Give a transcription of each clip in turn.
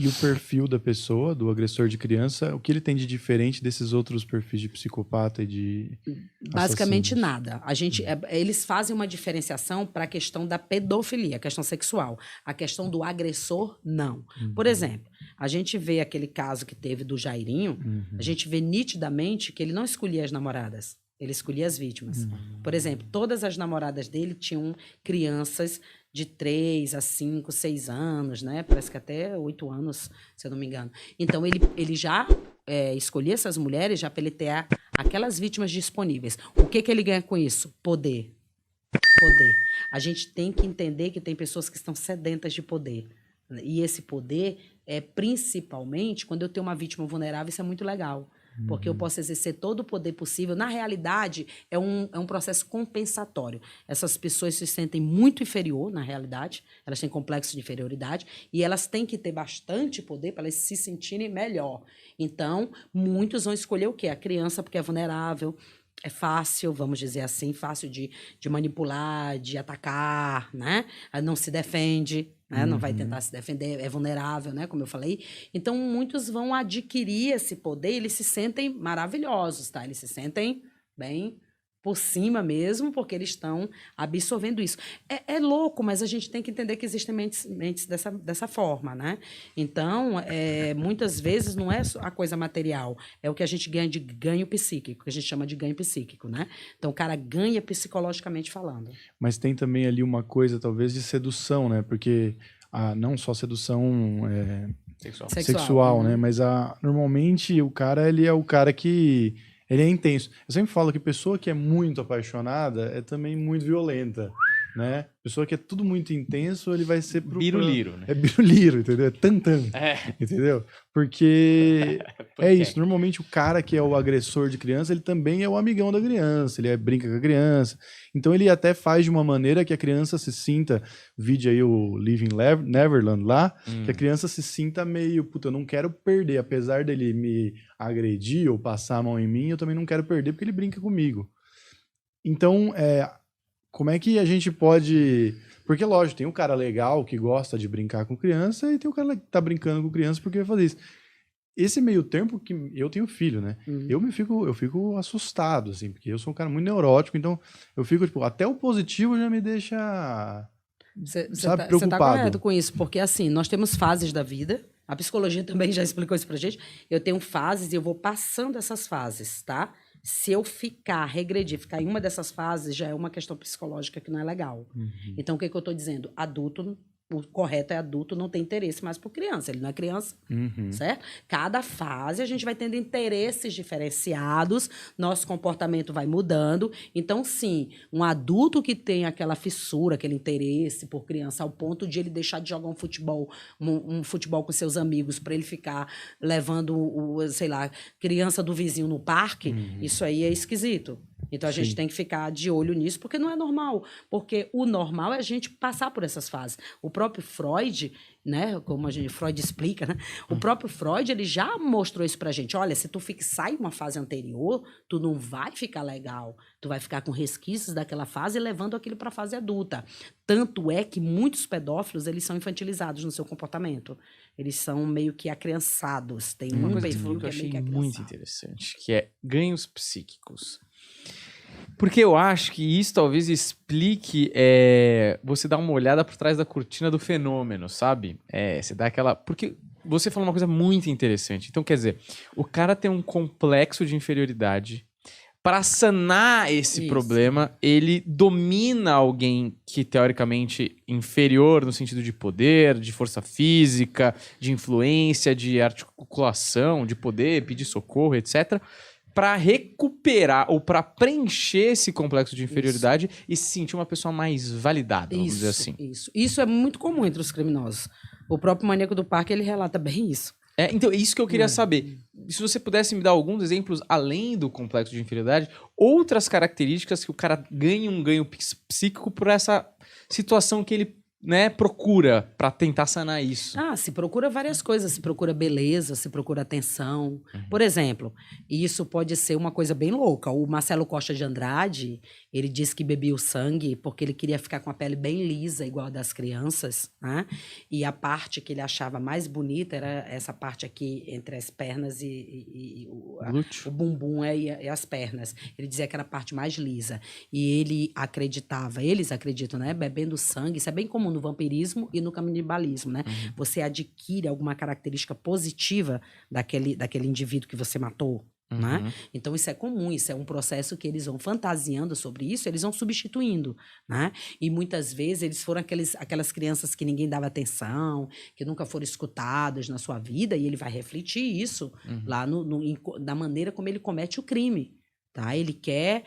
E o perfil da pessoa, do agressor de criança, o que ele tem de diferente desses outros perfis de psicopata e de Basicamente assassinos? nada. Eles fazem uma diferenciação para a questão da pedofilia, a questão sexual. A questão do agressor, não. Por exemplo, a gente vê aquele caso que teve do Jairinho, a gente vê nitidamente que ele não escolhia as namoradas, ele escolhia as vítimas. Por exemplo, todas as namoradas dele tinham crianças de 3 a 5, 6 anos, né? Parece que até 8 anos, se eu não me engano. Então, ele já escolhia essas mulheres já para ele ter aquelas vítimas disponíveis. O que ele ganha com isso? Poder. Poder. A gente tem que entender que tem pessoas que estão sedentas de poder. E esse poder é principalmente quando eu tenho uma vítima vulnerável, isso é muito legal. Porque eu posso exercer todo o poder possível. Na realidade, é um processo compensatório. Essas pessoas se sentem muito inferior, na realidade. Elas têm complexo de inferioridade. E elas têm que ter bastante poder para elas se sentirem melhor. Então, muitos vão escolher o quê? A criança, porque é vulnerável. É fácil, vamos dizer assim, fácil de manipular, de atacar, né? Não se defende, né? Não vai tentar se defender, é vulnerável, né? Como eu falei. Então, muitos vão adquirir esse poder e eles se sentem maravilhosos, tá? Eles se sentem bem por cima mesmo, porque eles estão absorvendo isso. É louco, mas a gente tem que entender que existem mentes dessa forma, né? Então, muitas vezes não é a coisa material, é o que a gente ganha de ganho psíquico, que a gente chama de ganho psíquico, né? Então, o cara ganha psicologicamente falando. Mas tem também ali uma coisa, talvez, de sedução, né? Porque não só sedução sexual, né? Mas normalmente o cara, ele é o cara que... Ele é intenso. Eu sempre falo que pessoa que é muito apaixonada é também muito violenta, né? Pessoa que é tudo muito intenso, ele vai ser... Biruliro, né? É biruliro, entendeu? É tan-tan, entendeu? Porque é isso. Normalmente o cara que é o agressor de criança, ele também é o amigão da criança, ele brinca com a criança. Então ele até faz de uma maneira que a criança se sinta, vide aí o Living Neverland lá, que a criança se sinta meio, puta, eu não quero perder, apesar dele me agredir ou passar a mão em mim, eu também não quero perder porque ele brinca comigo. Então, como é que a gente pode... Porque, lógico, tem o cara legal que gosta de brincar com criança e tem o cara que tá brincando com criança porque vai fazer isso. Esse meio tempo que eu tenho filho, né? Eu fico assustado, assim, porque eu sou um cara muito neurótico, então eu fico, tipo, até o positivo já me deixa, preocupado. Você tá correto com isso, porque, assim, nós temos fases da vida, a psicologia também já explicou isso pra gente, eu tenho fases e eu vou passando essas fases, tá? Se eu regredir, ficar em uma dessas fases, já é uma questão psicológica que não é legal. Então, o que eu estou dizendo? Adulto, o correto é adulto, não tem interesse mais por criança. Ele não é criança, certo? Cada fase a gente vai tendo interesses diferenciados, nosso comportamento vai mudando. Então, sim, um adulto que tem aquela fissura, aquele interesse por criança, ao ponto de ele deixar de jogar um futebol com seus amigos para ele ficar levando, sei lá, criança do vizinho no parque, isso aí é esquisito. Então, a gente tem que ficar de olho nisso, porque não é normal. Porque o normal é a gente passar por essas fases. O próprio Freud, né, como Freud explica, né? O próprio Freud, ele já mostrou isso pra gente. Olha, se tu fixar em uma fase anterior, tu não vai ficar legal. Tu vai ficar com resquícios daquela fase e levando aquilo pra fase adulta. Tanto é que muitos pedófilos, eles são infantilizados no seu comportamento. Eles são meio que acriançados. Tem uma um coisa perfil que eu achei meio que muito interessante, que é ganhos psíquicos. Porque eu acho que isso talvez explique você dar uma olhada por trás da cortina do fenômeno, sabe? Você dá aquela... Porque você falou uma coisa muito interessante. Então, quer dizer, o cara tem um complexo de inferioridade. Para sanar esse problema, ele domina alguém que, teoricamente, inferior no sentido de poder, de força física, de influência, de articulação, de poder, pedir socorro, etc., para recuperar ou para preencher esse complexo de inferioridade e se sentir uma pessoa mais validada, vamos dizer assim. Isso é muito comum entre os criminosos. O próprio Maníaco do Parque, ele relata bem isso. Então, isso que eu queria saber. Se você pudesse me dar alguns exemplos, além do complexo de inferioridade, outras características que o cara ganha um ganho psíquico por essa situação que ele né, procura para tentar sanar isso? Se procura várias coisas, se procura beleza, se procura atenção. Por exemplo, isso pode ser uma coisa bem louca. O Marcelo Costa de Andrade, ele disse que bebia o sangue porque ele queria ficar com a pele bem lisa, igual a das crianças, né? E a parte que ele achava mais bonita era essa parte aqui entre as pernas e o bumbum e as pernas. Ele dizia que era a parte mais lisa. E eles acreditam, né? Bebendo sangue, isso é bem comum no vampirismo e no canibalismo, né? Você adquire alguma característica positiva daquele indivíduo que você matou, né? Então isso é comum, isso é um processo que eles vão fantasiando sobre isso, eles vão substituindo, né? E muitas vezes eles foram aquelas crianças que ninguém dava atenção, que nunca foram escutadas na sua vida, e ele vai refletir isso lá na maneira como ele comete o crime. Tá? Ele quer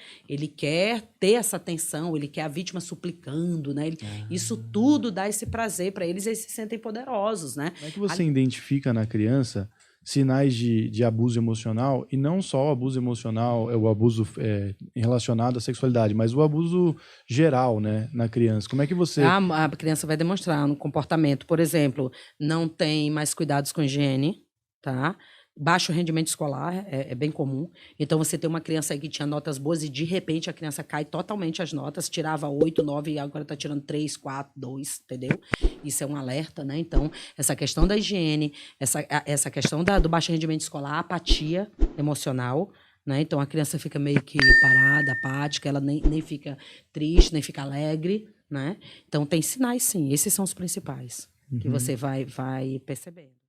ter essa atenção, ele quer a vítima suplicando, né? Isso tudo dá esse prazer para eles, eles se sentem poderosos, né? Como é que você identifica na criança sinais de abuso emocional, e não só o abuso emocional, o abuso relacionado à sexualidade, mas o abuso geral, né, na criança? Como é que você... A criança vai demonstrar no comportamento, por exemplo, não tem mais cuidados com higiene, tá? Baixo rendimento escolar é bem comum. Então, você tem uma criança aí que tinha notas boas e, de repente, a criança cai totalmente as notas. Tirava 8, 9 e agora está tirando 3, 4, 2, entendeu? Isso é um alerta, né? Então, essa questão da higiene, essa questão do baixo rendimento escolar, apatia emocional, né? Então, a criança fica meio que parada, apática, ela nem fica triste, nem fica alegre, né? Então, tem sinais, sim. Esses são os principais que você vai percebendo.